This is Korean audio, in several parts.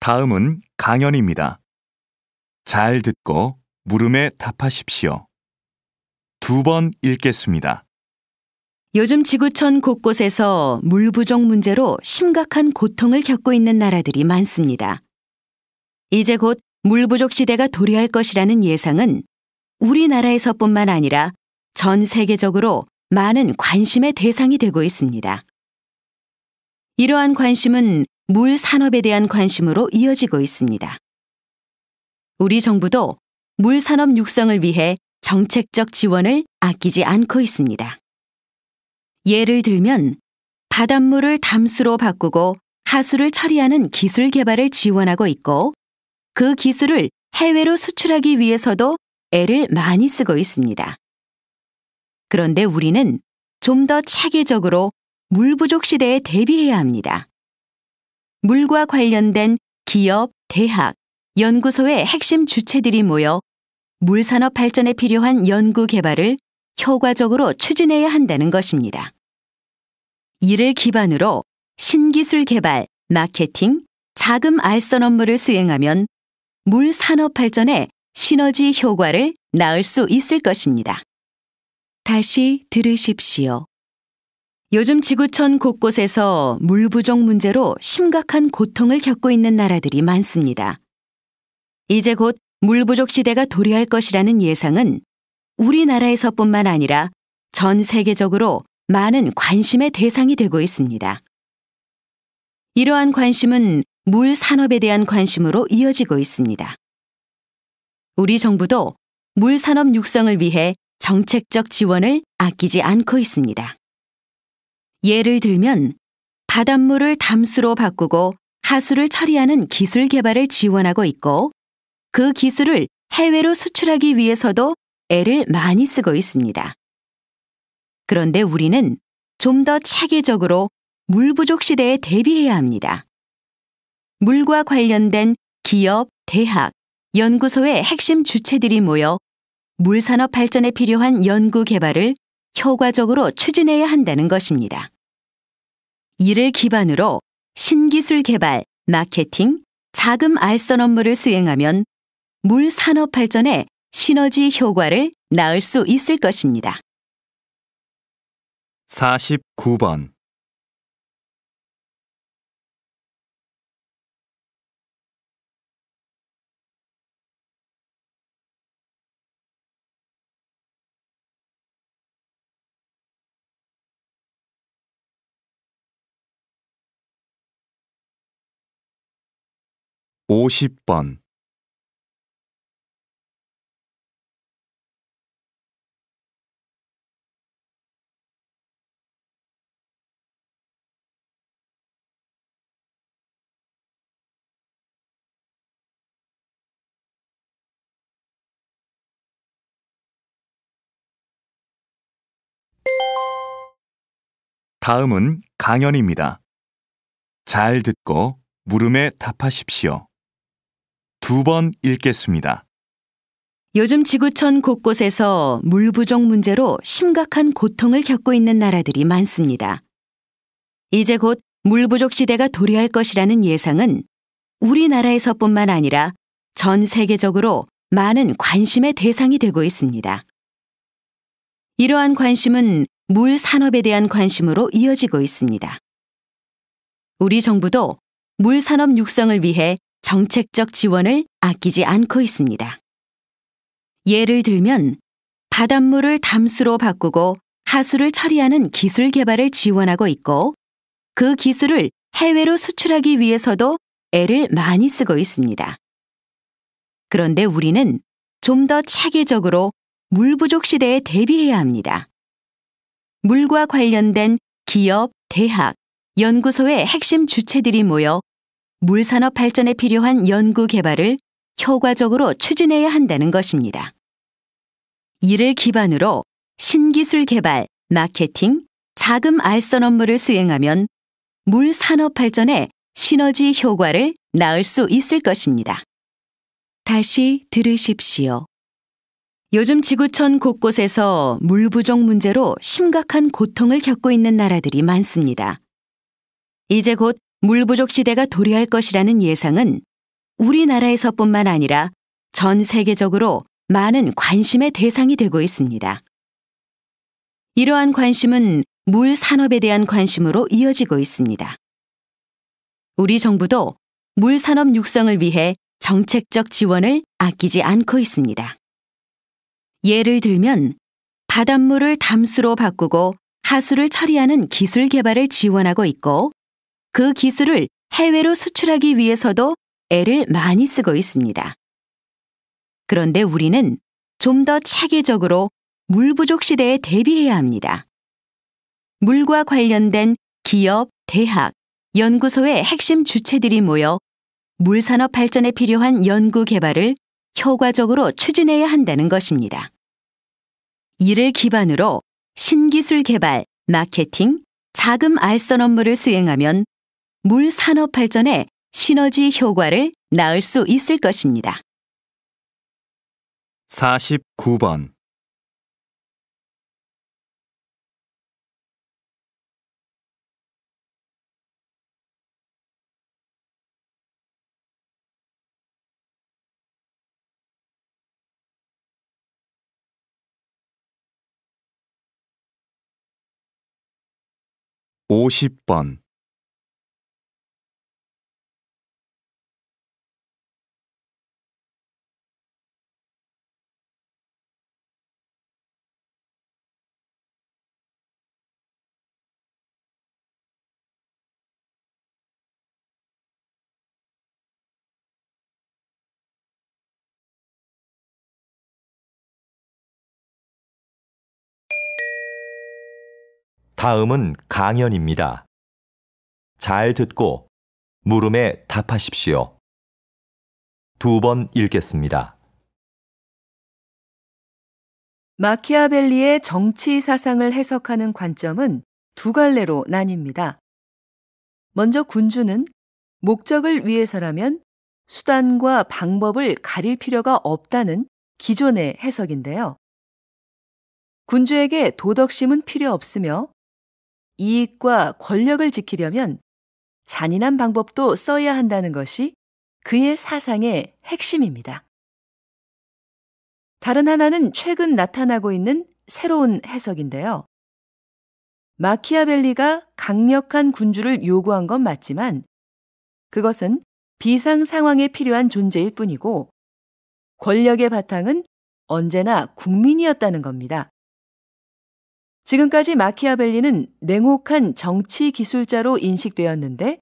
다음은 강연입니다. 잘 듣고 물음에 답하십시오. 2번 읽겠습니다. 요즘 지구촌 곳곳에서 물 부족 문제로 심각한 고통을 겪고 있는 나라들이 많습니다. 이제 곧 물 부족 시대가 도래할 것이라는 예상은 우리나라에서뿐만 아니라 전 세계적으로 많은 관심의 대상이 되고 있습니다. 이러한 관심은 물 산업에 대한 관심으로 이어지고 있습니다. 우리 정부도 물 산업 육성을 위해 정책적 지원을 아끼지 않고 있습니다. 예를 들면 바닷물을 담수로 바꾸고 하수를 처리하는 기술 개발을 지원하고 있고 그 기술을 해외로 수출하기 위해서도 애를 많이 쓰고 있습니다. 그런데 우리는 좀 더 체계적으로 물 부족 시대에 대비해야 합니다. 물과 관련된 기업, 대학, 연구소의 핵심 주체들이 모여 물 산업 발전에 필요한 연구 개발을 효과적으로 추진해야 한다는 것입니다. 이를 기반으로 신기술 개발, 마케팅, 자금 알선 업무를 수행하면 물 산업 발전에 시너지 효과를 낳을 수 있을 것입니다. 다시 들으십시오. 요즘 지구촌 곳곳에서 물 부족 문제로 심각한 고통을 겪고 있는 나라들이 많습니다. 이제 곧 물 부족 시대가 도래할 것이라는 예상은 우리나라에서뿐만 아니라 전 세계적으로 많은 관심의 대상이 되고 있습니다. 이러한 관심은 물 산업에 대한 관심으로 이어지고 있습니다. 우리 정부도 물 산업 육성을 위해 정책적 지원을 아끼지 않고 있습니다. 예를 들면 바닷물을 담수로 바꾸고 하수를 처리하는 기술 개발을 지원하고 있고 그 기술을 해외로 수출하기 위해서도 애를 많이 쓰고 있습니다. 그런데 우리는 좀 더 체계적으로 물 부족 시대에 대비해야 합니다. 물과 관련된 기업, 대학, 연구소의 핵심 주체들이 모여 물 산업 발전에 필요한 연구 개발을 효과적으로 추진해야 한다는 것입니다. 이를 기반으로 신기술 개발, 마케팅, 자금 알선 업무를 수행하면 물 산업 발전에 시너지 효과를 낳을 수 있을 것입니다. 49번 50번 다음은 강연입니다. 잘 듣고 물음에 답하십시오. 2번 읽겠습니다. 요즘 지구촌 곳곳에서 물 부족 문제로 심각한 고통을 겪고 있는 나라들이 많습니다. 이제 곧 물 부족 시대가 도래할 것이라는 예상은 우리나라에서뿐만 아니라 전 세계적으로 많은 관심의 대상이 되고 있습니다. 이러한 관심은 물 산업에 대한 관심으로 이어지고 있습니다. 우리 정부도 물 산업 육성을 위해 정책적 지원을 아끼지 않고 있습니다. 예를 들면 바닷물을 담수로 바꾸고 하수를 처리하는 기술 개발을 지원하고 있고 그 기술을 해외로 수출하기 위해서도 애를 많이 쓰고 있습니다. 그런데 우리는 좀 더 체계적으로 물 부족 시대에 대비해야 합니다. 물과 관련된 기업, 대학, 연구소의 핵심 주체들이 모여 물 산업 발전에 필요한 연구 개발을 효과적으로 추진해야 한다는 것입니다. 이를 기반으로 신기술 개발, 마케팅, 자금 알선 업무를 수행하면 물 산업 발전에 시너지 효과를 낳을 수 있을 것입니다. 다시 들으십시오. 요즘 지구촌 곳곳에서 물 부족 문제로 심각한 고통을 겪고 있는 나라들이 많습니다. 이제 곧 물 부족 시대가 도래할 것이라는 예상은 우리나라에서뿐만 아니라 전 세계적으로 많은 관심의 대상이 되고 있습니다. 이러한 관심은 물 산업에 대한 관심으로 이어지고 있습니다. 우리 정부도 물 산업 육성을 위해 정책적 지원을 아끼지 않고 있습니다. 예를 들면 바닷물을 담수로 바꾸고 하수를 처리하는 기술 개발을 지원하고 있고, 그 기술을 해외로 수출하기 위해서도 애를 많이 쓰고 있습니다. 그런데 우리는 좀 더 체계적으로 물 부족 시대에 대비해야 합니다. 물과 관련된 기업, 대학, 연구소의 핵심 주체들이 모여 물 산업 발전에 필요한 연구 개발을 효과적으로 추진해야 한다는 것입니다. 이를 기반으로 신기술 개발, 마케팅, 자금 알선 업무를 수행하면 물 산업 발전에 시너지 효과를 낳을 수 있을 것입니다. 49번. 50번. '다음은 강연입니다. 잘 듣고 물음에 답하십시오. 2번 읽겠습니다. 마키아벨리의 정치 사상을 해석하는 관점은 두 갈래로 나뉩니다. 먼저 군주는 목적을 위해서라면 수단과 방법을 가릴 필요가 없다는 기존의 해석인데요. 군주에게 도덕심은 필요 없으며 이익과 권력을 지키려면 잔인한 방법도 써야 한다는 것이 그의 사상의 핵심입니다. 다른 하나는 최근 나타나고 있는 새로운 해석인데요. 마키아벨리가 강력한 군주를 요구한 건 맞지만 그것은 비상 상황에 필요한 존재일 뿐이고 권력의 바탕은 언제나 국민이었다는 겁니다. 지금까지 마키아벨리는 냉혹한 정치 기술자로 인식되었는데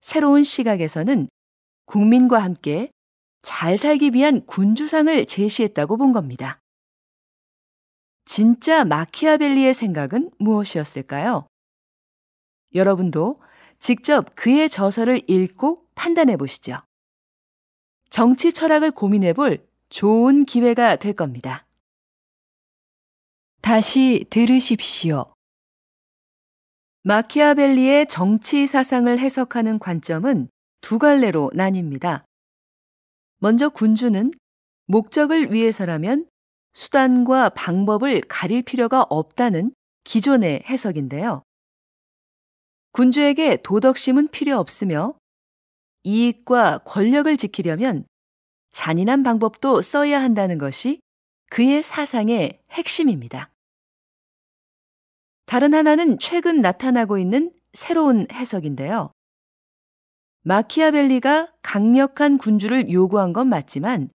새로운 시각에서는 국민과 함께 잘 살기 위한 군주상을 제시했다고 본 겁니다. 진짜 마키아벨리의 생각은 무엇이었을까요? 여러분도 직접 그의 저서를 읽고 판단해 보시죠. 정치 철학을 고민해 볼 좋은 기회가 될 겁니다. 다시 들으십시오. 마키아벨리의 정치 사상을 해석하는 관점은 두 갈래로 나뉩니다. 먼저 군주는 목적을 위해서라면 수단과 방법을 가릴 필요가 없다는 기존의 해석인데요. 군주에게 도덕심은 필요 없으며 이익과 권력을 지키려면 잔인한 방법도 써야 한다는 것이 그의 사상의 핵심입니다. 다른 하나는 최근 나타나고 있는 새로운 해석인데요. 마키아벨리가 강력한 군주를 요구한 건 맞지만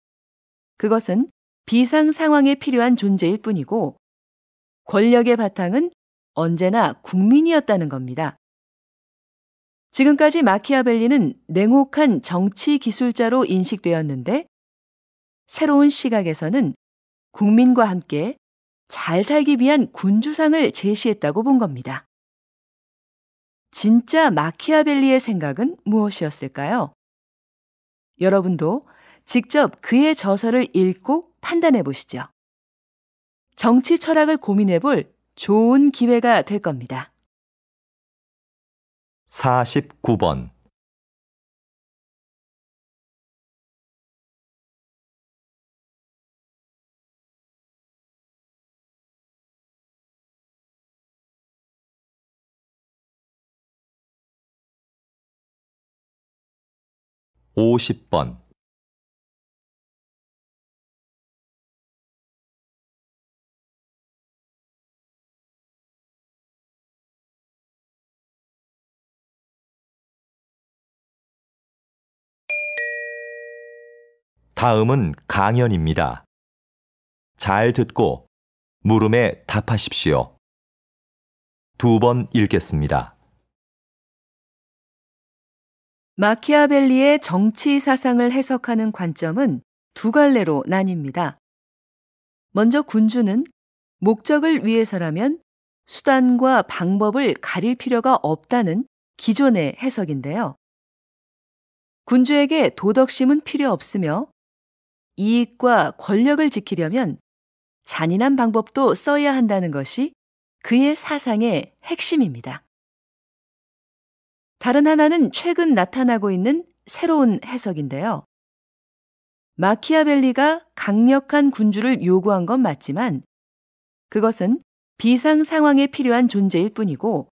그것은 비상 상황에 필요한 존재일 뿐이고 권력의 바탕은 언제나 국민이었다는 겁니다. 지금까지 마키아벨리는 냉혹한 정치 기술자로 인식되었는데 새로운 시각에서는 국민과 함께 잘 살기 위한 군주상을 제시했다고 본 겁니다. 진짜 마키아벨리의 생각은 무엇이었을까요? 여러분도 직접 그의 저서를 읽고 판단해 보시죠. 정치 철학을 고민해 볼 좋은 기회가 될 겁니다. 49번. 50번. 다음은 강연입니다. 잘 듣고 물음에 답하십시오. 2번 읽겠습니다. 마키아벨리의 정치 사상을 해석하는 관점은 두 갈래로 나뉩니다. 먼저 군주는 목적을 위해서라면 수단과 방법을 가릴 필요가 없다는 기존의 해석인데요. 군주에게 도덕심은 필요 없으며 이익과 권력을 지키려면 잔인한 방법도 써야 한다는 것이 그의 사상의 핵심입니다. 다른 하나는 최근 나타나고 있는 새로운 해석인데요. 마키아벨리가 강력한 군주를 요구한 건 맞지만 그것은 비상 상황에 필요한 존재일 뿐이고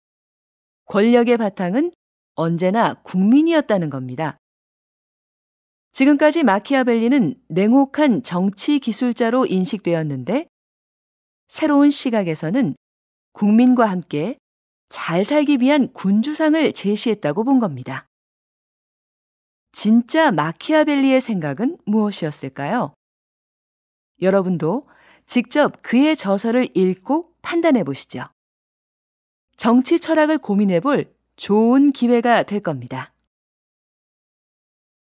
권력의 바탕은 언제나 국민이었다는 겁니다. 지금까지 마키아벨리는 냉혹한 정치 기술자로 인식되었는데 새로운 시각에서는 국민과 함께 잘 살기 위한 군주상을 제시했다고 본 겁니다. 진짜 마키아벨리의 생각은 무엇이었을까요? 여러분도 직접 그의 저서를 읽고 판단해 보시죠. 정치 철학을 고민해 볼 좋은 기회가 될 겁니다.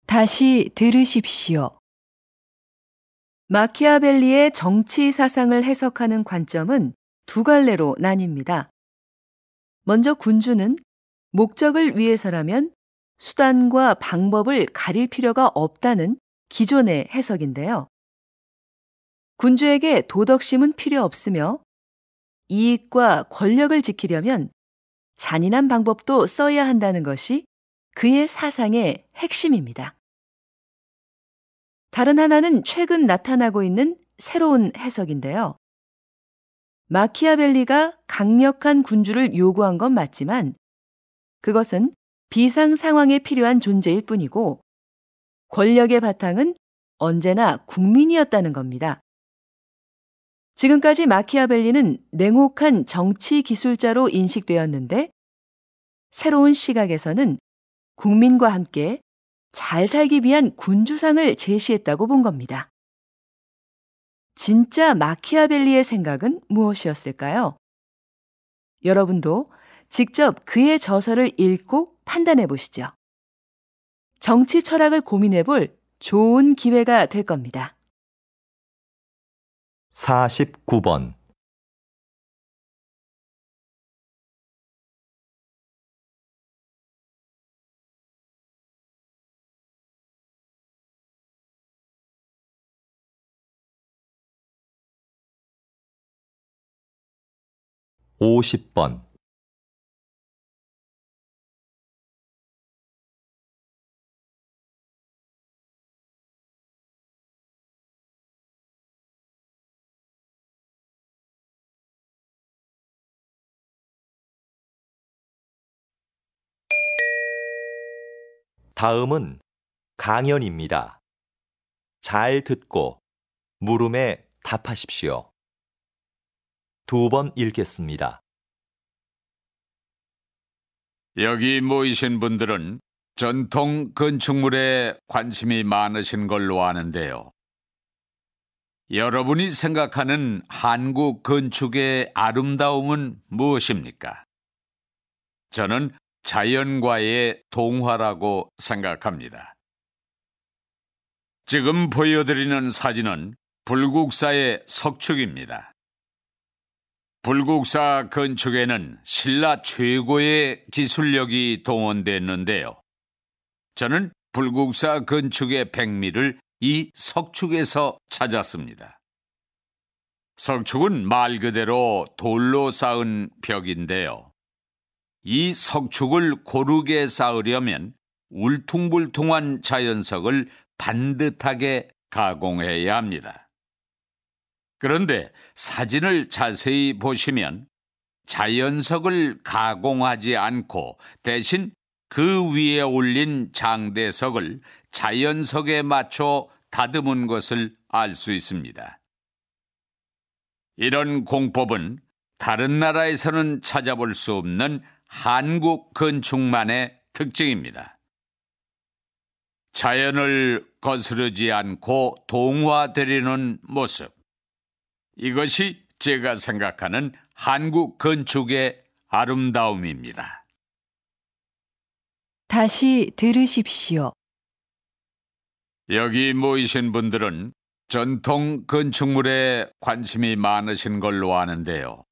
다시 들으십시오. 마키아벨리의 정치 사상을 해석하는 관점은 두 갈래로 나뉩니다. 먼저 군주는 목적을 위해서라면 수단과 방법을 가릴 필요가 없다는 기존의 해석인데요. 군주에게 도덕심은 필요 없으며 이익과 권력을 지키려면 잔인한 방법도 써야 한다는 것이 그의 사상의 핵심입니다. 다른 하나는 최근 나타나고 있는 새로운 해석인데요. 마키아벨리가 강력한 군주를 요구한 건 맞지만 그것은 비상 상황에 필요한 존재일 뿐이고 권력의 바탕은 언제나 국민이었다는 겁니다. 지금까지 마키아벨리는 냉혹한 정치 기술자로 인식되었는데 새로운 시각에서는 국민과 함께 잘 살기 위한 군주상을 제시했다고 본 겁니다. 진짜 마키아벨리의 생각은 무엇이었을까요? 여러분도 직접 그의 저서를 읽고 판단해 보시죠. 정치 철학을 고민해 볼 좋은 기회가 될 겁니다. 49번. (50번) 다음은 강연입니다. 잘 듣고 물음에 답하십시오. 2번 읽겠습니다. 여기 모이신 분들은 전통 건축물에 관심이 많으신 걸로 아는데요. 여러분이 생각하는 한국 건축의 아름다움은 무엇입니까? 저는 자연과의 동화라고 생각합니다. 지금 보여드리는 사진은 불국사의 석축입니다. 불국사 건축에는 신라 최고의 기술력이 동원됐는데요. 저는 불국사 건축의 백미를 이 석축에서 찾았습니다. 석축은 말 그대로 돌로 쌓은 벽인데요. 이 석축을 고르게 쌓으려면 울퉁불퉁한 자연석을 반듯하게 가공해야 합니다. 그런데 사진을 자세히 보시면 자연석을 가공하지 않고 대신 그 위에 올린 장대석을 자연석에 맞춰 다듬은 것을 알 수 있습니다. 이런 공법은 다른 나라에서는 찾아볼 수 없는 한국 건축만의 특징입니다. 자연을 거스르지 않고 동화되려는 모습. 이것이 제가 생각하는 한국 건축의 아름다움입니다. 다시 들으십시오. 여기 모이신 분들은 전통 건축물에 관심이 많으신 걸로 아는데요.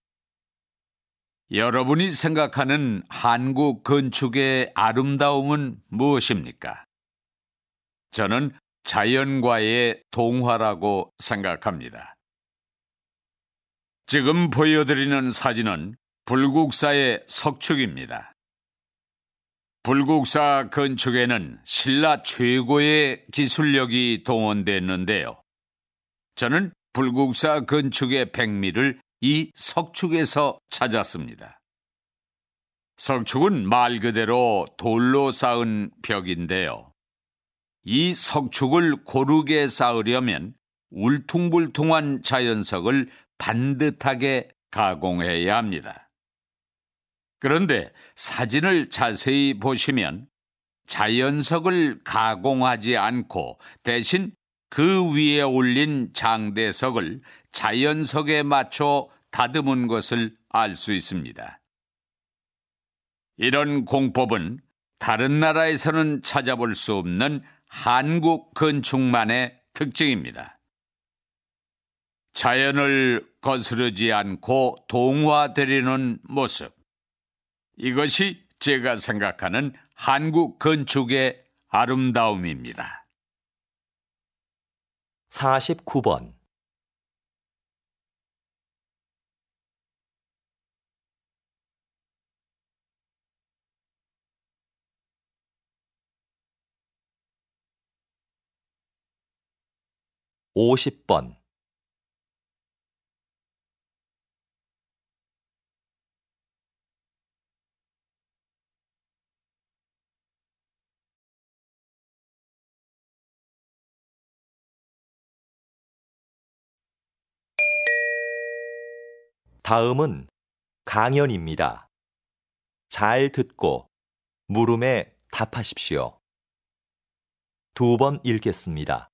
여러분이 생각하는 한국 건축의 아름다움은 무엇입니까? 저는 자연과의 동화라고 생각합니다. 지금 보여드리는 사진은 불국사의 석축입니다. 불국사 건축에는 신라 최고의 기술력이 동원됐는데요. 저는 불국사 건축의 백미를 이 석축에서 찾았습니다. 석축은 말 그대로 돌로 쌓은 벽인데요. 이 석축을 고르게 쌓으려면 울퉁불퉁한 자연석을 반듯하게 가공해야 합니다. 그런데 사진을 자세히 보시면 자연석을 가공하지 않고 대신 그 위에 올린 장대석을 자연석에 맞춰 다듬은 것을 알 수 있습니다. 이런 공법은 다른 나라에서는 찾아볼 수 없는 한국 건축만의 특징입니다. 자연을 거스르지 않고 동화되려는 모습. 이것이 제가 생각하는 한국 건축의 아름다움입니다. 49번. (50번) 다음은 강연입니다. 잘 듣고 물음에 답하십시오. 2번 읽겠습니다.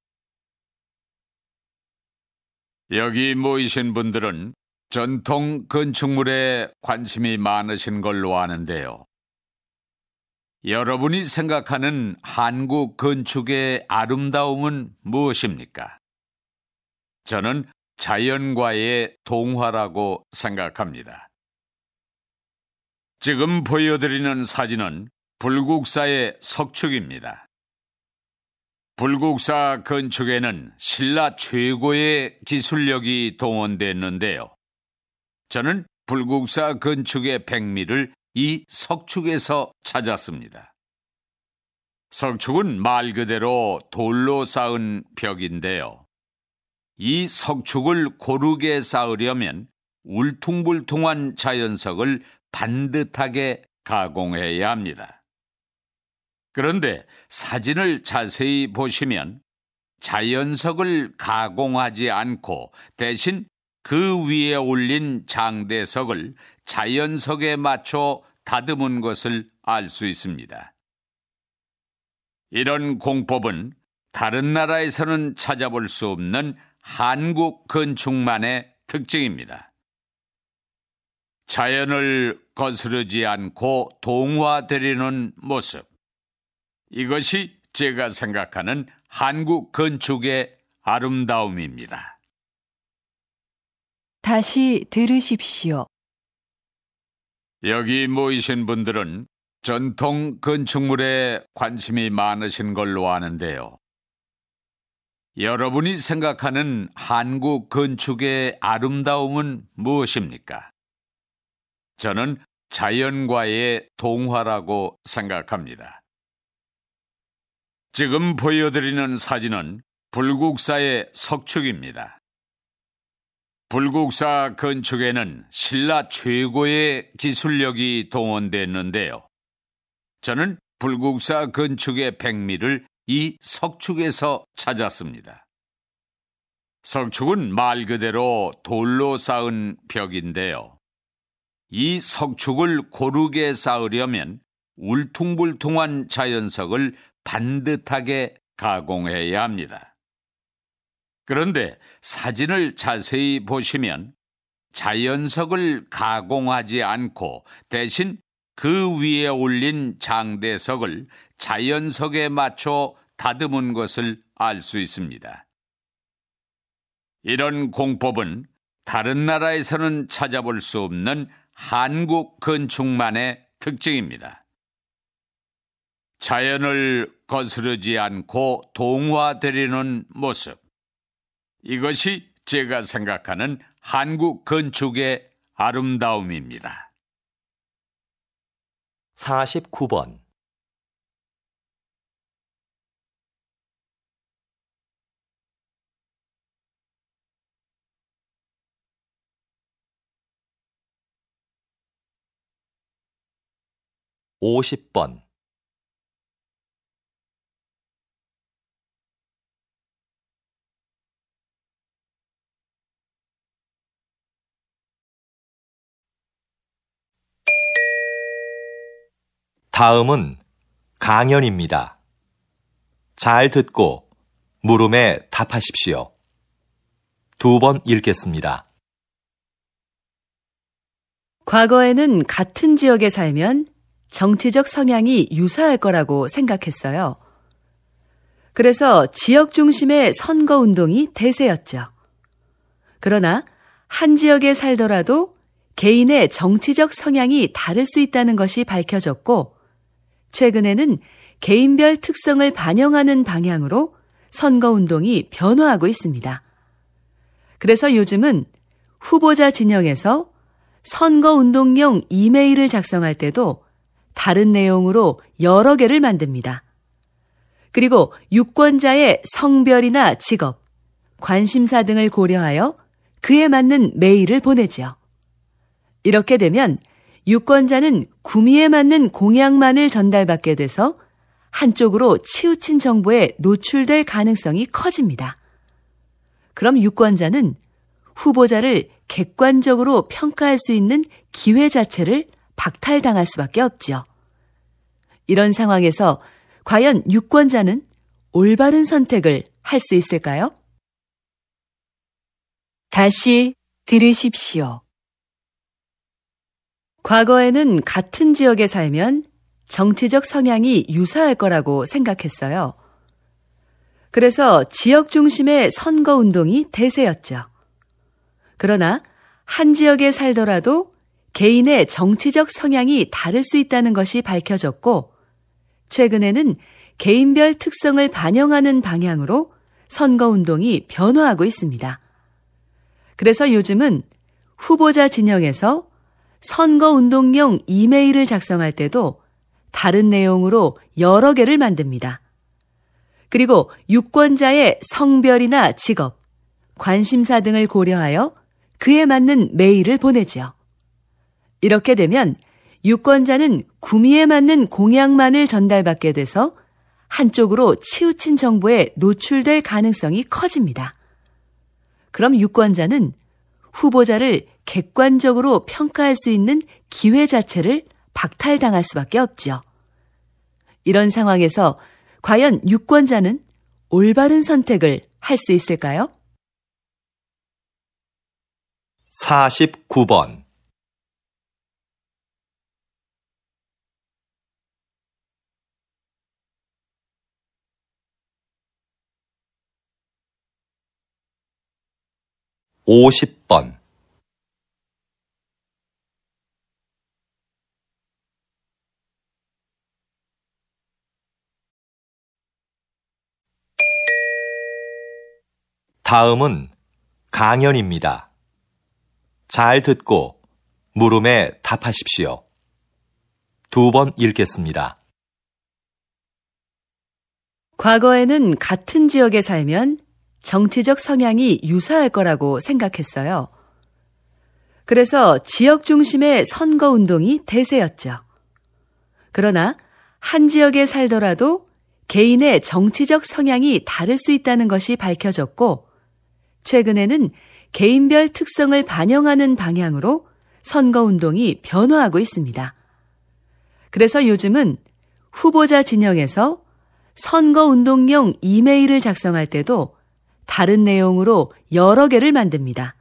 여기 모이신 분들은 전통 건축물에 관심이 많으신 걸로 아는데요. 여러분이 생각하는 한국 건축의 아름다움은 무엇입니까? 저는 자연과의 동화라고 생각합니다. 지금 보여드리는 사진은 불국사의 석축입니다. 불국사 건축에는 신라 최고의 기술력이 동원됐는데요. 저는 불국사 건축의 백미를 이 석축에서 찾았습니다. 석축은 말 그대로 돌로 쌓은 벽인데요. 이 석축을 고르게 쌓으려면 울퉁불퉁한 자연석을 반듯하게 가공해야 합니다. 그런데 사진을 자세히 보시면 자연석을 가공하지 않고 대신 그 위에 올린 장대석을 자연석에 맞춰 다듬은 것을 알 수 있습니다. 이런 공법은 다른 나라에서는 찾아볼 수 없는 한국 건축만의 특징입니다. 자연을 거스르지 않고 동화되려는 모습. 이것이 제가 생각하는 한국 건축의 아름다움입니다. 다시 들으십시오. 여기 모이신 분들은 전통 건축물에 관심이 많으신 걸로 아는데요. 여러분이 생각하는 한국 건축의 아름다움은 무엇입니까? 저는 자연과의 동화라고 생각합니다. 지금 보여드리는 사진은 불국사의 석축입니다. 불국사 건축에는 신라 최고의 기술력이 동원됐는데요. 저는 불국사 건축의 백미를 이 석축에서 찾았습니다. 석축은 말 그대로 돌로 쌓은 벽인데요. 이 석축을 고르게 쌓으려면 울퉁불퉁한 자연석을 반듯하게 가공해야 합니다. 그런데 사진을 자세히 보시면 자연석을 가공하지 않고 대신 그 위에 올린 장대석을 자연석에 맞춰 다듬은 것을 알 수 있습니다. 이런 공법은 다른 나라에서는 찾아볼 수 없는 한국 건축만의 특징입니다. 자연을 거스르지 않고 동화되려는 모습. 이것이 제가 생각하는 한국 건축의 아름다움입니다. 49번. (50번) 다음은 강연입니다. 잘 듣고 물음에 답하십시오. 2번 읽겠습니다. 과거에는 같은 지역에 살면 정치적 성향이 유사할 거라고 생각했어요. 그래서 지역 중심의 선거운동이 대세였죠. 그러나 한 지역에 살더라도 개인의 정치적 성향이 다를 수 있다는 것이 밝혀졌고, 최근에는 개인별 특성을 반영하는 방향으로 선거운동이 변화하고 있습니다. 그래서 요즘은 후보자 진영에서 선거운동용 이메일을 작성할 때도 다른 내용으로 여러 개를 만듭니다. 그리고 유권자의 성별이나 직업, 관심사 등을 고려하여 그에 맞는 메일을 보내지요. 이렇게 되면 유권자는 구미에 맞는 공약만을 전달받게 돼서 한쪽으로 치우친 정보에 노출될 가능성이 커집니다. 그럼 유권자는 후보자를 객관적으로 평가할 수 있는 기회 자체를 박탈당할 수밖에 없죠. 이런 상황에서 과연 유권자는 올바른 선택을 할 수 있을까요? 다시 들으십시오. 과거에는 같은 지역에 살면 정치적 성향이 유사할 거라고 생각했어요. 그래서 지역 중심의 선거운동이 대세였죠. 그러나 한 지역에 살더라도 개인의 정치적 성향이 다를 수 있다는 것이 밝혀졌고, 최근에는 개인별 특성을 반영하는 방향으로 선거운동이 변화하고 있습니다. 그래서 요즘은 후보자 진영에서 선거운동용 이메일을 작성할 때도 다른 내용으로 여러 개를 만듭니다. 그리고 유권자의 성별이나 직업, 관심사 등을 고려하여 그에 맞는 메일을 보내지요. 이렇게 되면 유권자는 구미에 맞는 공약만을 전달받게 돼서 한쪽으로 치우친 정보에 노출될 가능성이 커집니다. 그럼 유권자는 후보자를 객관적으로 평가할 수 있는 기회 자체를 박탈당할 수밖에 없죠. 이런 상황에서 과연 유권자는 올바른 선택을 할 수 있을까요? 49번. (50번) 다음은 강연입니다. 잘 듣고 물음에 답하십시오. 2번 읽겠습니다. 과거에는 같은 지역에 살면 정치적 성향이 유사할 거라고 생각했어요. 그래서 지역 중심의 선거운동이 대세였죠. 그러나 한 지역에 살더라도 개인의 정치적 성향이 다를 수 있다는 것이 밝혀졌고, 최근에는 개인별 특성을 반영하는 방향으로 선거운동이 변화하고 있습니다. 그래서 요즘은 후보자 진영에서 선거운동용 이메일을 작성할 때도 다른 내용으로 여러 개를 만듭니다.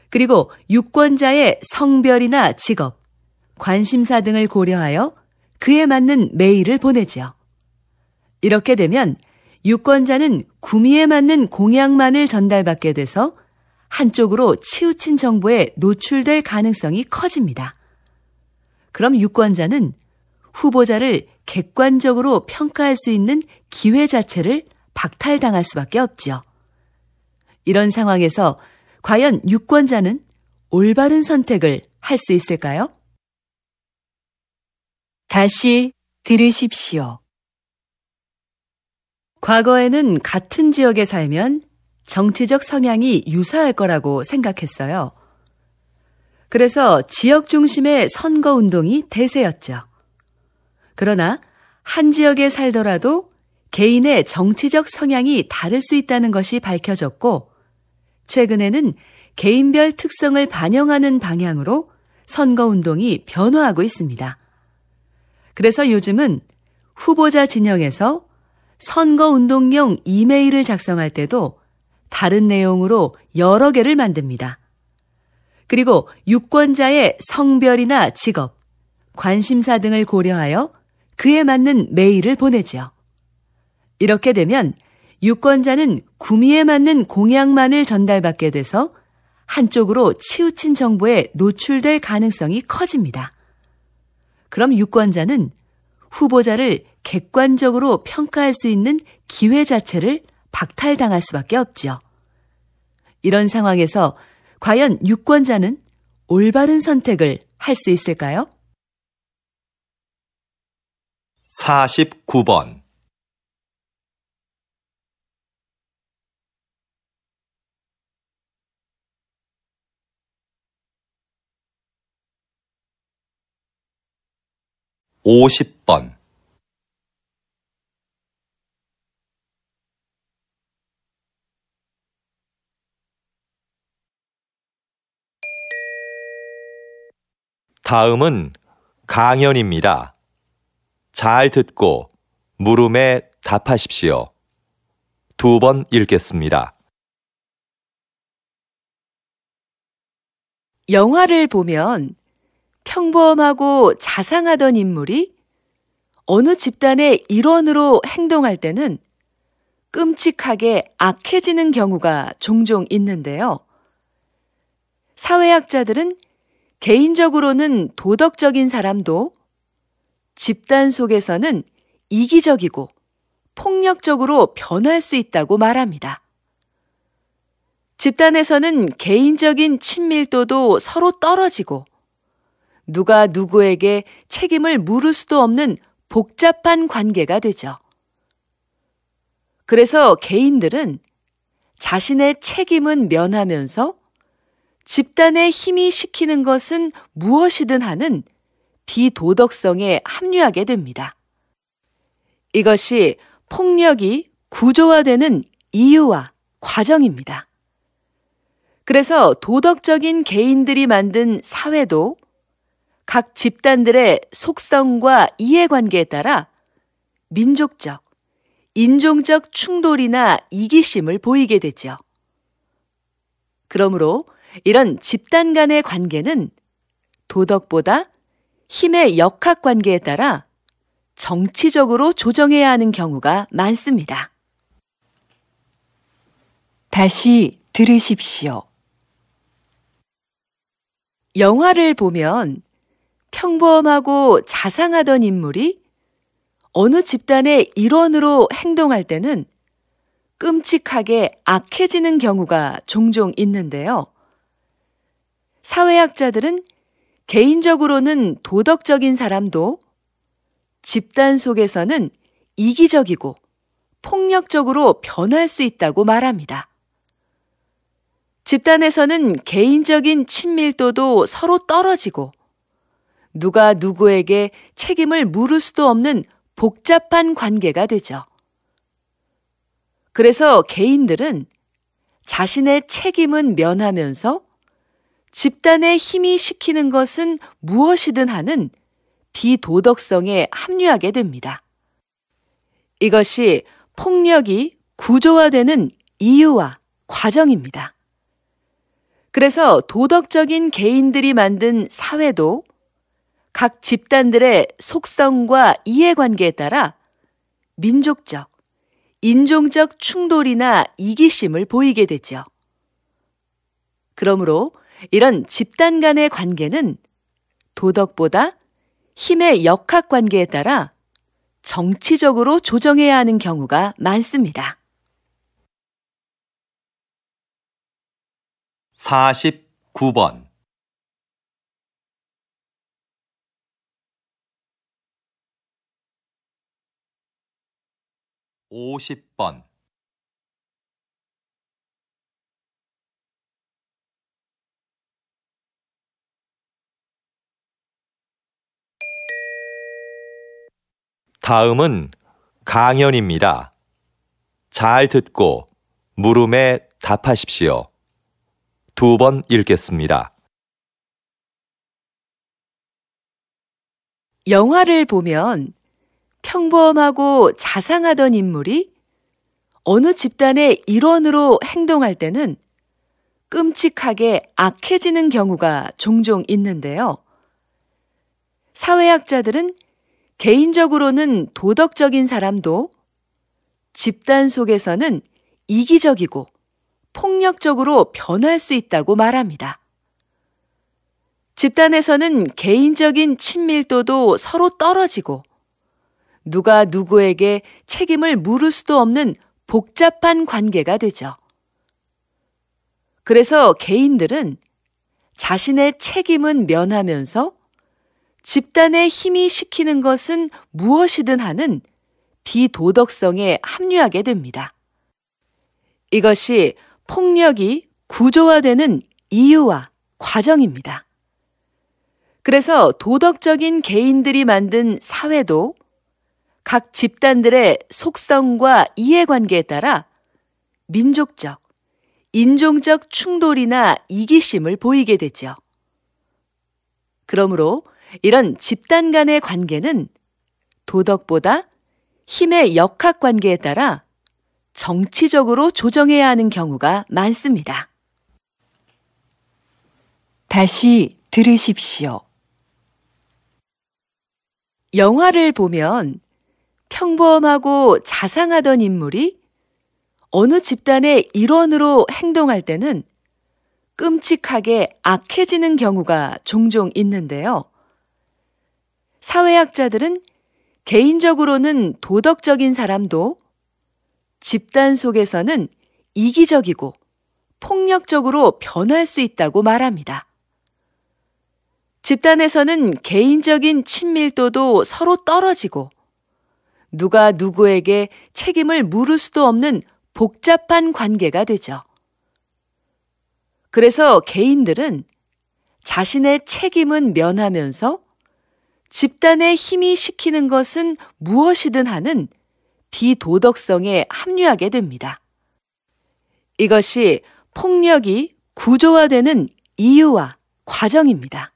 그리고 유권자의 성별이나 직업, 관심사 등을 고려하여 그에 맞는 메일을 보내지요. 이렇게 되면 유권자는 구미에 맞는 공약만을 전달받게 돼서 한쪽으로 치우친 정보에 노출될 가능성이 커집니다. 그럼 유권자는 후보자를 객관적으로 평가할 수 있는 기회 자체를 박탈당할 수밖에 없지요. 이런 상황에서 과연 유권자는 올바른 선택을 할 수 있을까요? 다시 들으십시오. 과거에는 같은 지역에 살면 정치적 성향이 유사할 거라고 생각했어요. 그래서 지역 중심의 선거운동이 대세였죠. 그러나 한 지역에 살더라도 개인의 정치적 성향이 다를 수 있다는 것이 밝혀졌고, 최근에는 개인별 특성을 반영하는 방향으로 선거운동이 변화하고 있습니다. 그래서 요즘은 후보자 진영에서 선거운동용 이메일을 작성할 때도 다른 내용으로 여러 개를 만듭니다. 그리고 유권자의 성별이나 직업, 관심사 등을 고려하여 그에 맞는 메일을 보내지요. 이렇게 되면 유권자는 구미에 맞는 공약만을 전달받게 돼서 한쪽으로 치우친 정보에 노출될 가능성이 커집니다. 그럼 유권자는 후보자를 객관적으로 평가할 수 있는 기회 자체를 박탈당할 수밖에 없지요. 이런 상황에서 과연 유권자는 올바른 선택을 할 수 있을까요? 49번. (50번) 다음은 강연입니다. 잘 듣고 물음에 답하십시오. 2번 읽겠습니다. 영화를 보면 평범하고 자상하던 인물이 어느 집단의 일원으로 행동할 때는 끔찍하게 악해지는 경우가 종종 있는데요. 사회학자들은 개인적으로는 도덕적인 사람도 집단 속에서는 이기적이고 폭력적으로 변할 수 있다고 말합니다. 집단에서는 개인적인 친밀도도 서로 떨어지고 누가 누구에게 책임을 물을 수도 없는 복잡한 관계가 되죠. 그래서 개인들은 자신의 책임은 면하면서 집단의 힘이 시키는 것은 무엇이든 하는 비도덕성에 합류하게 됩니다. 이것이 폭력이 구조화되는 이유와 과정입니다. 그래서 도덕적인 개인들이 만든 사회도 각 집단들의 속성과 이해관계에 따라 민족적, 인종적 충돌이나 이기심을 보이게 되죠. 그러므로 이런 집단 간의 관계는 도덕보다 힘의 역학관계에 따라 정치적으로 조정해야 하는 경우가 많습니다. 다시 들으십시오. 영화를 보면 평범하고 자상하던 인물이 어느 집단의 일원으로 행동할 때는 끔찍하게 악해지는 경우가 종종 있는데요. 사회학자들은 개인적으로는 도덕적인 사람도 집단 속에서는 이기적이고 폭력적으로 변할 수 있다고 말합니다. 집단에서는 개인적인 친밀도도 서로 떨어지고 누가 누구에게 책임을 물을 수도 없는 복잡한 관계가 되죠. 그래서 개인들은 자신의 책임은 면하면서 집단의 힘이 시키는 것은 무엇이든 하는 비도덕성에 합류하게 됩니다. 이것이 폭력이 구조화되는 이유와 과정입니다. 그래서 도덕적인 개인들이 만든 사회도 각 집단들의 속성과 이해관계에 따라 민족적, 인종적 충돌이나 이기심을 보이게 되죠. 그러므로 이런 집단 간의 관계는 도덕보다 힘의 역학관계에 따라 정치적으로 조정해야 하는 경우가 많습니다. 49번 50번 다음은 강연입니다. 잘 듣고 물음에 답하십시오. 2번 읽겠습니다. 영화를 보면 평범하고 자상하던 인물이 어느 집단의 일원으로 행동할 때는 끔찍하게 악해지는 경우가 종종 있는데요. 사회학자들은 개인적으로는 도덕적인 사람도 집단 속에서는 이기적이고 폭력적으로 변할 수 있다고 말합니다. 집단에서는 개인적인 친밀도도 서로 떨어지고 누가 누구에게 책임을 물을 수도 없는 복잡한 관계가 되죠. 그래서 개인들은 자신의 책임은 면하면서 집단의 힘이 시키는 것은 무엇이든 하는 비도덕성에 합류하게 됩니다. 이것이 폭력이 구조화되는 이유와 과정입니다. 그래서 도덕적인 개인들이 만든 사회도 각 집단들의 속성과 이해관계에 따라 민족적, 인종적 충돌이나 이기심을 보이게 되죠. 그러므로 이런 집단 간의 관계는 도덕보다 힘의 역학관계에 따라 정치적으로 조정해야 하는 경우가 많습니다. 다시 들으십시오. 영화를 보면 평범하고 자상하던 인물이 어느 집단의 일원으로 행동할 때는 끔찍하게 악해지는 경우가 종종 있는데요. 사회학자들은 개인적으로는 도덕적인 사람도 집단 속에서는 이기적이고 폭력적으로 변할 수 있다고 말합니다. 집단에서는 개인적인 친밀도도 서로 떨어지고 누가 누구에게 책임을 물을 수도 없는 복잡한 관계가 되죠. 그래서 개인들은 자신의 책임은 면하면서 집단의 힘이 시키는 것은 무엇이든 하는 비도덕성에 합류하게 됩니다. 이것이 폭력이 구조화되는 이유와 과정입니다.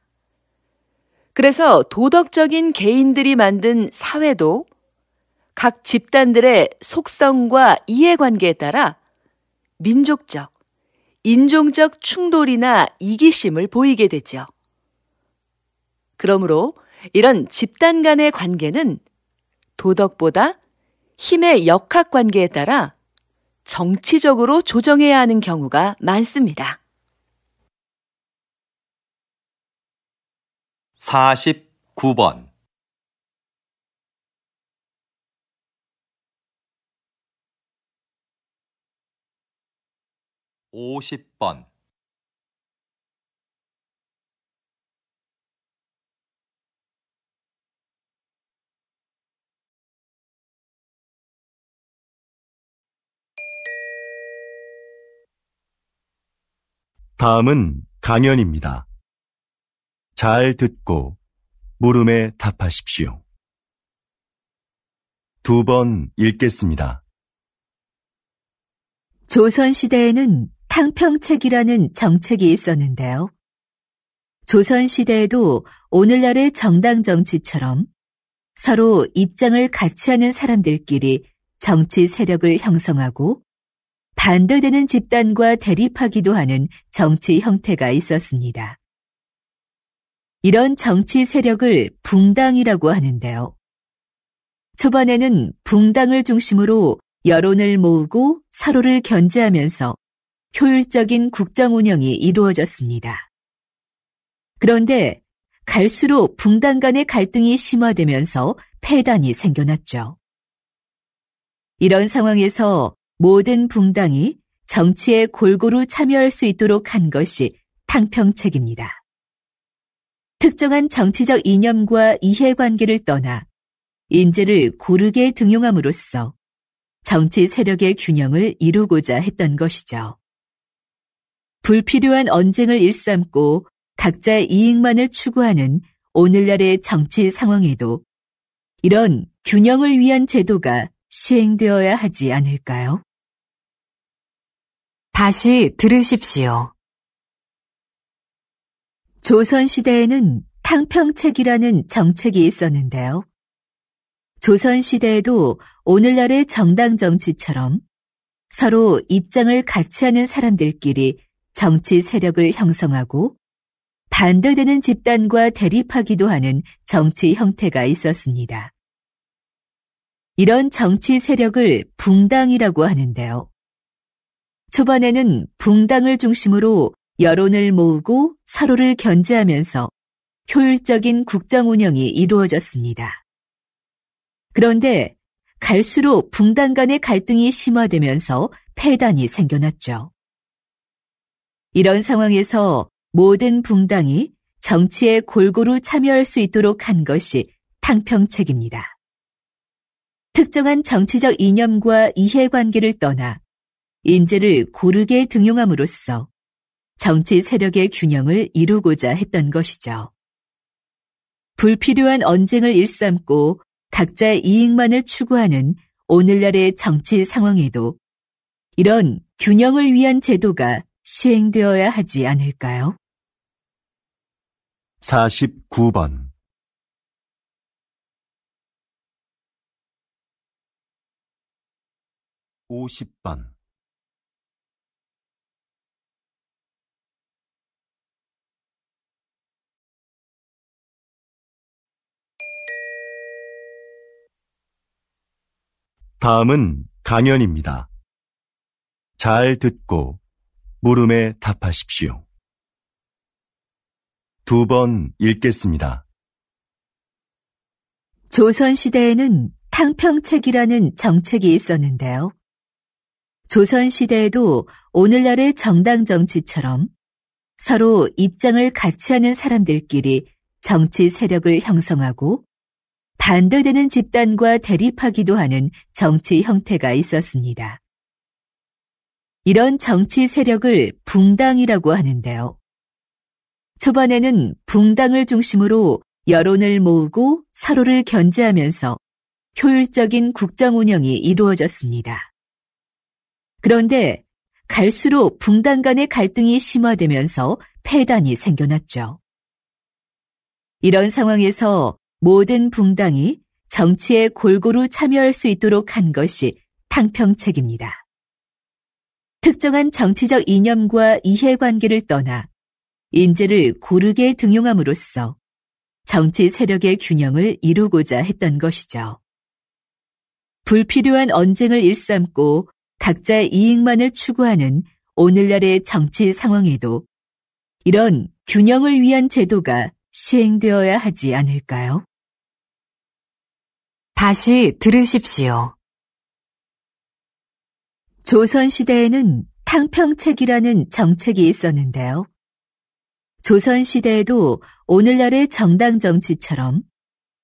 그래서 도덕적인 개인들이 만든 사회도 각 집단들의 속성과 이해관계에 따라 민족적, 인종적 충돌이나 이기심을 보이게 되죠. 그러므로 이런 집단 간의 관계는 도덕보다 힘의 역학관계에 따라 정치적으로 조정해야 하는 경우가 많습니다. 49번 50번 다음은 강연입니다. 잘 듣고 물음에 답하십시오. 2번 읽겠습니다. 조선시대에는 탕평책이라는 정책이 있었는데요. 조선시대에도 오늘날의 정당 정치처럼 서로 입장을 같이 하는 사람들끼리 정치 세력을 형성하고 반대되는 집단과 대립하기도 하는 정치 형태가 있었습니다. 이런 정치 세력을 붕당이라고 하는데요. 초반에는 붕당을 중심으로 여론을 모으고 서로를 견제하면서 효율적인 국정 운영이 이루어졌습니다. 그런데 갈수록 붕당 간의 갈등이 심화되면서 폐단이 생겨났죠. 이런 상황에서 모든 붕당이 정치에 골고루 참여할 수 있도록 한 것이 탕평책입니다. 특정한 정치적 이념과 이해관계를 떠나 인재를 고르게 등용함으로써 정치 세력의 균형을 이루고자 했던 것이죠. 불필요한 언쟁을 일삼고 각자의 이익만을 추구하는 오늘날의 정치 상황에도 이런 균형을 위한 제도가 시행되어야 하지 않을까요? 다시 들으십시오. 조선시대에는 탕평책이라는 정책이 있었는데요. 조선시대에도 오늘날의 정당 정치처럼 서로 입장을 같이 하는 사람들끼리 정치 세력을 형성하고 반대되는 집단과 대립하기도 하는 정치 형태가 있었습니다. 이런 정치 세력을 붕당이라고 하는데요. 초반에는 붕당을 중심으로 여론을 모으고 서로를 견제하면서 효율적인 국정 운영이 이루어졌습니다. 그런데 갈수록 붕당 간의 갈등이 심화되면서 폐단이 생겨났죠. 이런 상황에서 모든 붕당이 정치에 골고루 참여할 수 있도록 한 것이 탕평책입니다. 특정한 정치적 이념과 이해관계를 떠나 인재를 고르게 등용함으로써 정치 세력의 균형을 이루고자 했던 것이죠. 불필요한 언쟁을 일삼고 각자의 이익만을 추구하는 오늘날의 정치 상황에도 이런 균형을 위한 제도가 시행되어야 하지 않을까요? 49번 50번 다음은 강연입니다. 잘 듣고 물음에 답하십시오. 2번 읽겠습니다. 조선시대에는 탕평책이라는 정책이 있었는데요. 조선시대에도 오늘날의 정당 정치처럼 서로 입장을 같이 하는 사람들끼리 정치 세력을 형성하고 반대되는 집단과 대립하기도 하는 정치 형태가 있었습니다. 이런 정치 세력을 붕당이라고 하는데요. 초반에는 붕당을 중심으로 여론을 모으고 서로를 견제하면서 효율적인 국정 운영이 이루어졌습니다. 그런데 갈수록 붕당 간의 갈등이 심화되면서 폐단이 생겨났죠. 이런 상황에서 모든 붕당이 정치에 골고루 참여할 수 있도록 한 것이 탕평책입니다. 특정한 정치적 이념과 이해관계를 떠나 인재를 고르게 등용함으로써 정치 세력의 균형을 이루고자 했던 것이죠. 불필요한 언쟁을 일삼고 각자의 이익만을 추구하는 오늘날의 정치 상황에도 이런 균형을 위한 제도가 시행되어야 하지 않을까요? 다시 들으십시오. 조선시대에는 탕평책이라는 정책이 있었는데요. 조선시대에도 오늘날의 정당 정치처럼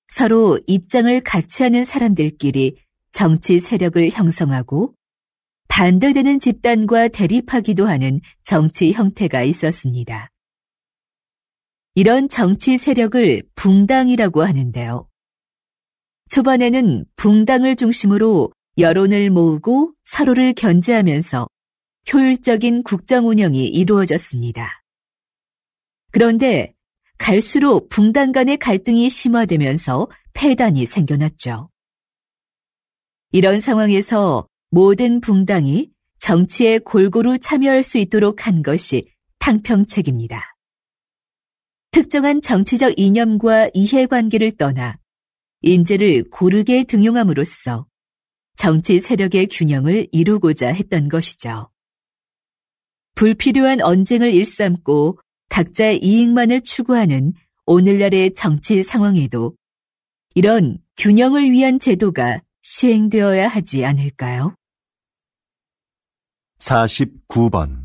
서로 입장을 같이 하는 사람들끼리 정치 세력을 형성하고 반대되는 집단과 대립하기도 하는 정치 형태가 있었습니다. 이런 정치 세력을 붕당이라고 하는데요. 초반에는 붕당을 중심으로 여론을 모으고 서로를 견제하면서 효율적인 국정 운영이 이루어졌습니다. 그런데 갈수록 붕당 간의 갈등이 심화되면서 패단이 생겨났죠. 이런 상황에서 모든 붕당이 정치에 골고루 참여할 수 있도록 한 것이 탕평책입니다. 특정한 정치적 이념과 이해관계를 떠나 인재를 고르게 등용함으로써 정치 세력의 균형을 이루고자 했던 것이죠. 불필요한 언쟁을 일삼고 각자의 이익만을 추구하는 오늘날의 정치 상황에도 이런 균형을 위한 제도가 시행되어야 하지 않을까요? 49번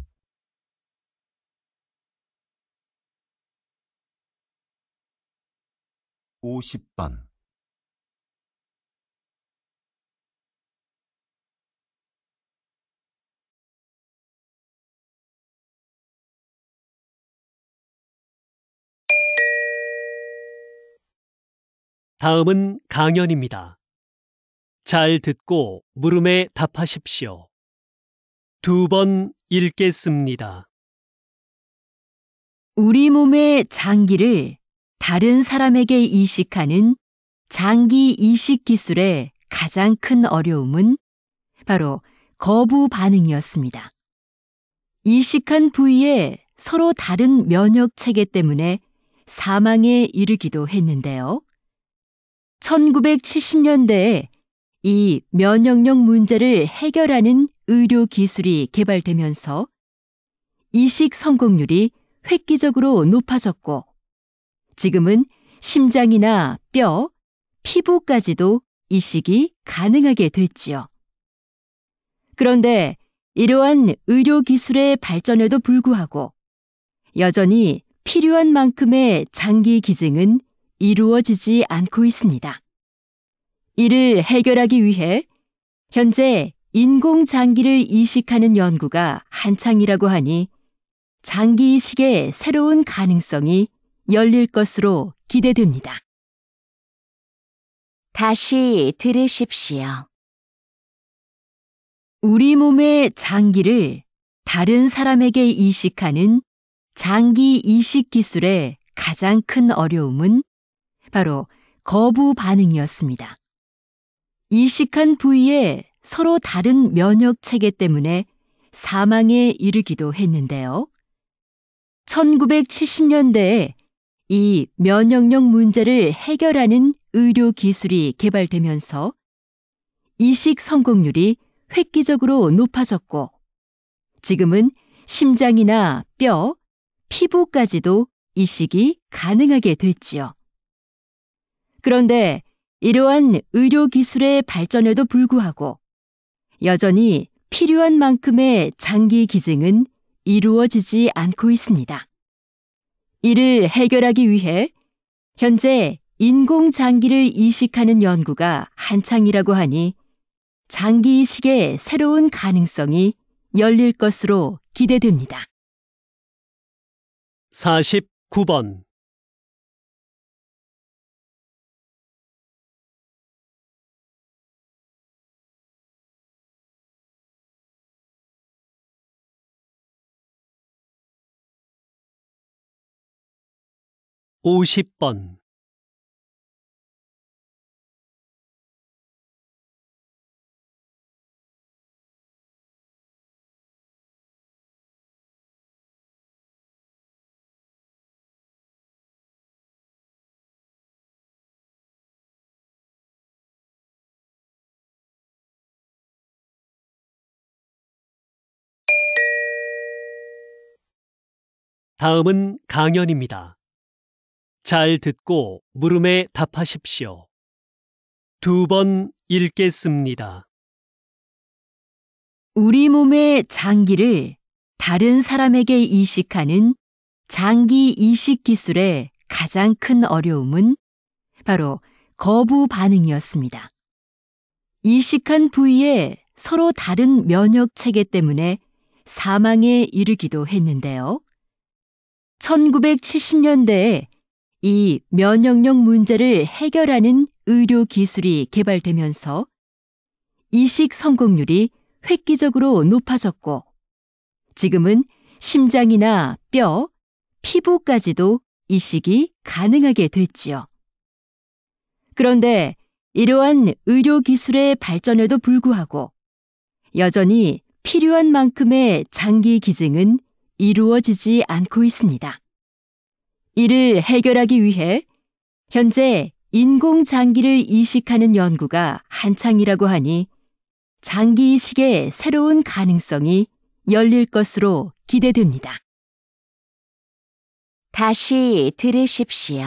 50번 다음은 강연입니다. 잘 듣고 물음에 답하십시오. 2번 읽겠습니다. 우리 몸의 장기를 다른 사람에게 이식하는 장기 이식 기술의 가장 큰 어려움은 바로 거부 반응이었습니다. 이식한 부위에 서로 다른 면역 체계 때문에 사망에 이르기도 했는데요. 1970년대에 이 면역력 문제를 해결하는 의료 기술이 개발되면서 이식 성공률이 획기적으로 높아졌고 지금은 심장이나 뼈, 피부까지도 이식이 가능하게 됐지요. 그런데 이러한 의료 기술의 발전에도 불구하고 여전히 필요한 만큼의 장기 기증은 이루어지지 않고 있습니다. 이를 해결하기 위해 현재 인공장기를 이식하는 연구가 한창이라고 하니 장기 이식의 새로운 가능성이 열릴 것으로 기대됩니다. 다시 들으십시오. 우리 몸의 장기를 다른 사람에게 이식하는 장기 이식 기술의 가장 큰 어려움은 바로 거부 반응이었습니다. 이식한 부위에 서로 다른 면역 체계 때문에 사망에 이르기도 했는데요. 1970년대에 이 면역력 문제를 해결하는 의료 기술이 개발되면서 이식 성공률이 획기적으로 높아졌고 지금은 심장이나 뼈, 피부까지도 이식이 가능하게 됐지요. 그런데 이러한 의료 기술의 발전에도 불구하고 여전히 필요한 만큼의 장기 기증은 이루어지지 않고 있습니다. 이를 해결하기 위해 현재 인공장기를 이식하는 연구가 한창이라고 하니 장기 이식의 새로운 가능성이 열릴 것으로 기대됩니다. 49번 50번 '다음은 강연입니다. 잘 듣고 물음에 답하십시오. 2번 읽겠습니다. 우리 몸의 장기를 다른 사람에게 이식하는 장기 이식 기술의 가장 큰 어려움은 바로 거부 반응이었습니다. 이식한 부위에 서로 다른 면역 체계 때문에 사망에 이르기도 했는데요. 1970년대에 이 면역력 문제를 해결하는 의료 기술이 개발되면서 이식 성공률이 획기적으로 높아졌고, 지금은 심장이나 뼈, 피부까지도 이식이 가능하게 됐지요. 그런데 이러한 의료 기술의 발전에도 불구하고 여전히 필요한 만큼의 장기 기증은 이루어지지 않고 있습니다. 이를 해결하기 위해 현재 인공장기를 이식하는 연구가 한창이라고 하니 장기 이식의 새로운 가능성이 열릴 것으로 기대됩니다. 다시 들으십시오.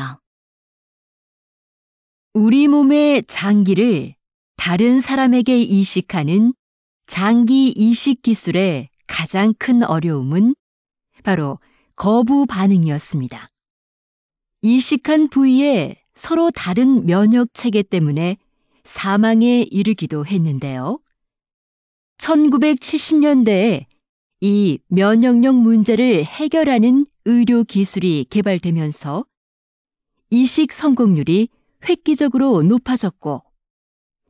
우리 몸의 장기를 다른 사람에게 이식하는 장기 이식 기술의 가장 큰 어려움은 바로 거부 반응이었습니다. 이식한 부위에 서로 다른 면역 체계 때문에 사망에 이르기도 했는데요. 1970년대에 이 면역력 문제를 해결하는 의료 기술이 개발되면서 이식 성공률이 획기적으로 높아졌고,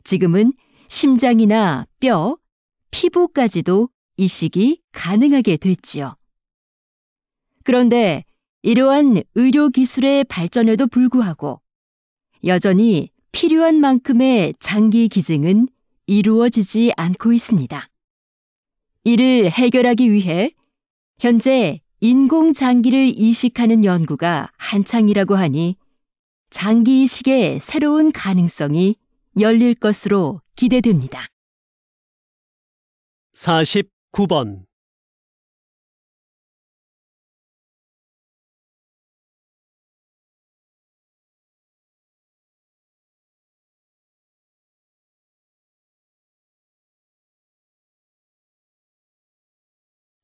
지금은 심장이나 뼈, 피부까지도 이식이 가능하게 됐지요. 그런데 이러한 의료 기술의 발전에도 불구하고 여전히 필요한 만큼의 장기 기증은 이루어지지 않고 있습니다. 이를 해결하기 위해 현재 인공장기를 이식하는 연구가 한창이라고 하니 장기 이식의 새로운 가능성이 열릴 것으로 기대됩니다. 49번.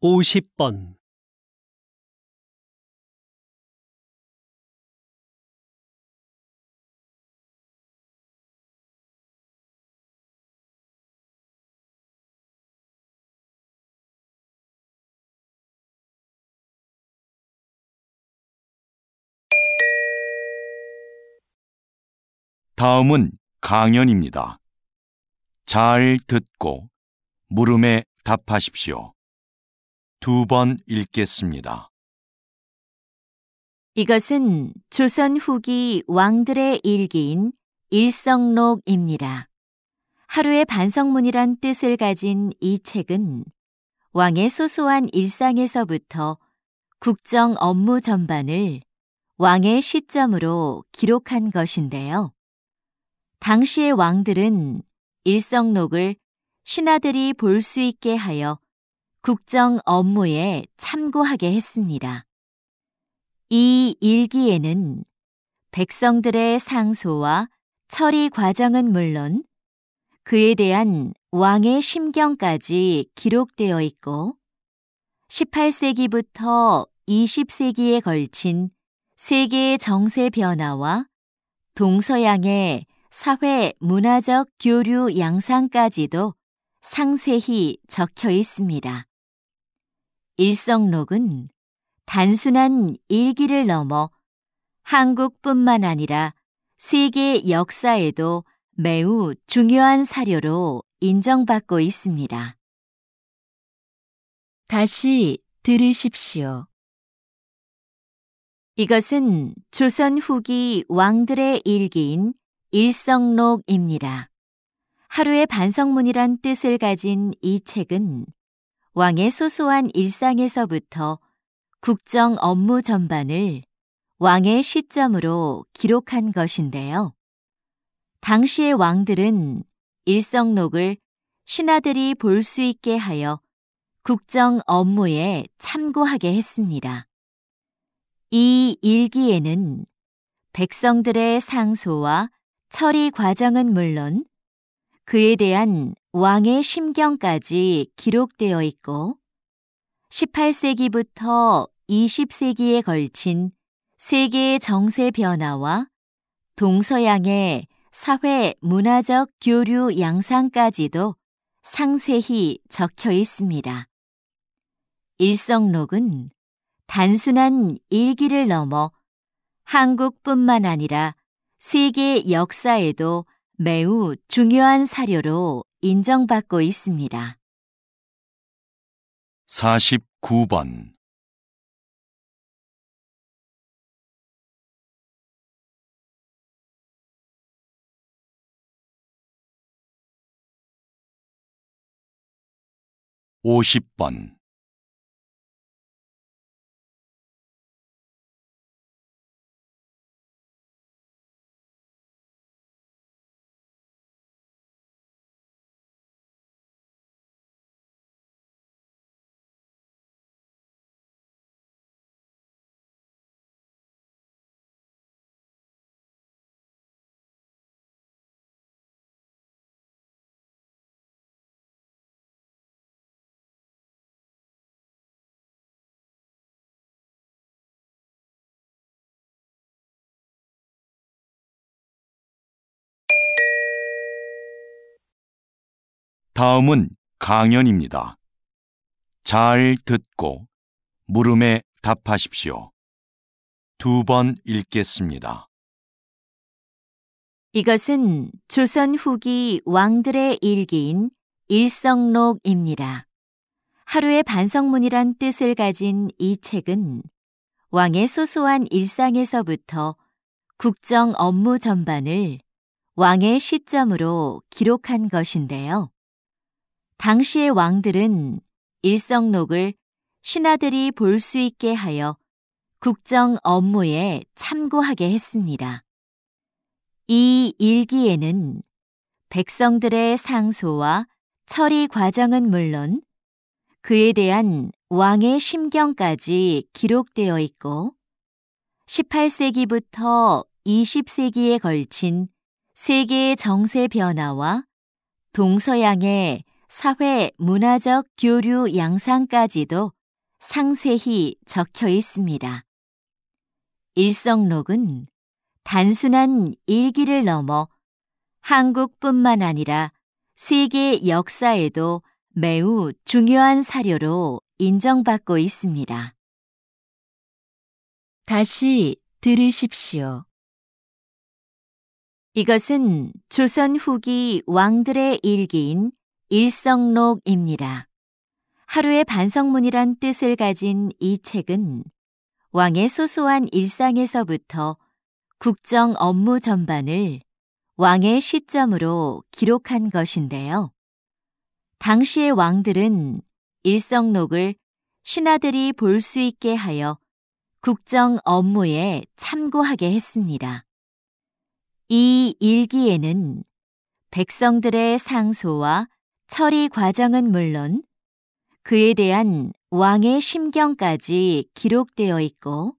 (50번) 다음은 강연입니다. 잘 듣고 물음에 답하십시오. 2번 읽겠습니다. 이것은 조선 후기 왕들의 일기인 일성록입니다. 하루의 반성문이란 뜻을 가진 이 책은 왕의 소소한 일상에서부터 국정 업무 전반을 왕의 시점으로 기록한 것인데요. 당시의 왕들은 일성록을 신하들이 볼 수 있게 하여 국정 업무에 참고하게 했습니다. 이 일기에는 백성들의 상소와 처리 과정은 물론 그에 대한 왕의 심경까지 기록되어 있고 18세기부터 20세기에 걸친 세계의 정세 변화와 동서양의 사회 문화적 교류 양상까지도 상세히 적혀 있습니다. 일성록은 단순한 일기를 넘어 한국뿐만 아니라 세계 역사에도 매우 중요한 사료로 인정받고 있습니다. 다시 들으십시오. 이것은 조선 후기 왕들의 일기인 일성록입니다. 하루의 반성문이란 뜻을 가진 이 책은 왕의 소소한 일상에서부터 국정 업무 전반을 왕의 시점으로 기록한 것인데요. 당시의 왕들은 일성록을 신하들이 볼 수 있게 하여 국정 업무에 참고하게 했습니다. 이 일기에는 백성들의 상소와 처리 과정은 물론 그에 대한 왕의 심경까지 기록되어 있고 18세기부터 20세기에 걸친 세계의 정세 변화와 동서양의 사회 문화적 교류 양상까지도 상세히 적혀 있습니다. 일성록은 단순한 일기를 넘어 한국뿐만 아니라 세계 역사에도 매우 중요한 사료로 인정받고 있습니다. 49번 50번 '다음은 강연입니다. 잘 듣고 물음에 답하십시오. 2번 읽겠습니다. 이것은 조선 후기 왕들의 일기인 일성록입니다. 하루의 반성문이란 뜻을 가진 이 책은 왕의 소소한 일상에서부터 국정 업무 전반을 왕의 시점으로 기록한 것인데요. 당시의 왕들은 일성록을 신하들이 볼 수 있게 하여 국정 업무에 참고하게 했습니다. 이 일기에는 백성들의 상소와 처리 과정은 물론 그에 대한 왕의 심경까지 기록되어 있고 18세기부터 20세기에 걸친 세계의 정세 변화와 동서양의 사회 문화적 교류 양상까지도 상세히 적혀 있습니다. 일성록은 단순한 일기를 넘어 한국뿐만 아니라 세계 역사에도 매우 중요한 사료로 인정받고 있습니다. 다시 들으십시오. 이것은 조선 후기 왕들의 일기인 일성록입니다. 하루의 반성문이란 뜻을 가진 이 책은 왕의 소소한 일상에서부터 국정 업무 전반을 왕의 시점으로 기록한 것인데요. 당시의 왕들은 일성록을 신하들이 볼 수 있게 하여 국정 업무에 참고하게 했습니다. 이 일기에는 백성들의 상소와 처리 과정은 물론 그에 대한 왕의 심경까지 기록되어 있고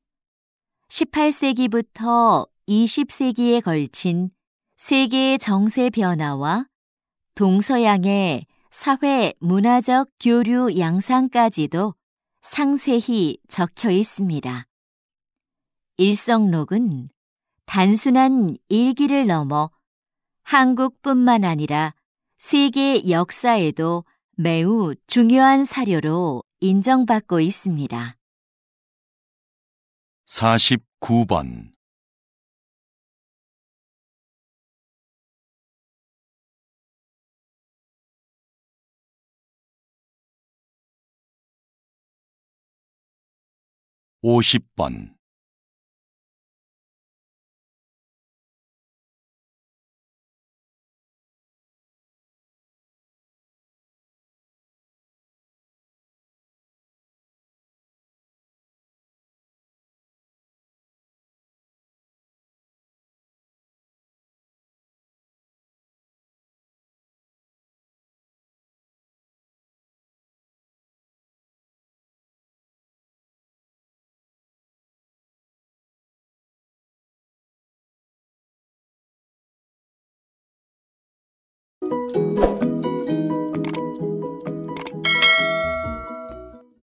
18세기부터 20세기에 걸친 세계의 정세 변화와 동서양의 사회 문화적 교류 양상까지도 상세히 적혀 있습니다. 일성록은 단순한 일기를 넘어 한국뿐만 아니라 세계 역사에도 매우 중요한 사료로 인정받고 있습니다. 49번 50번 「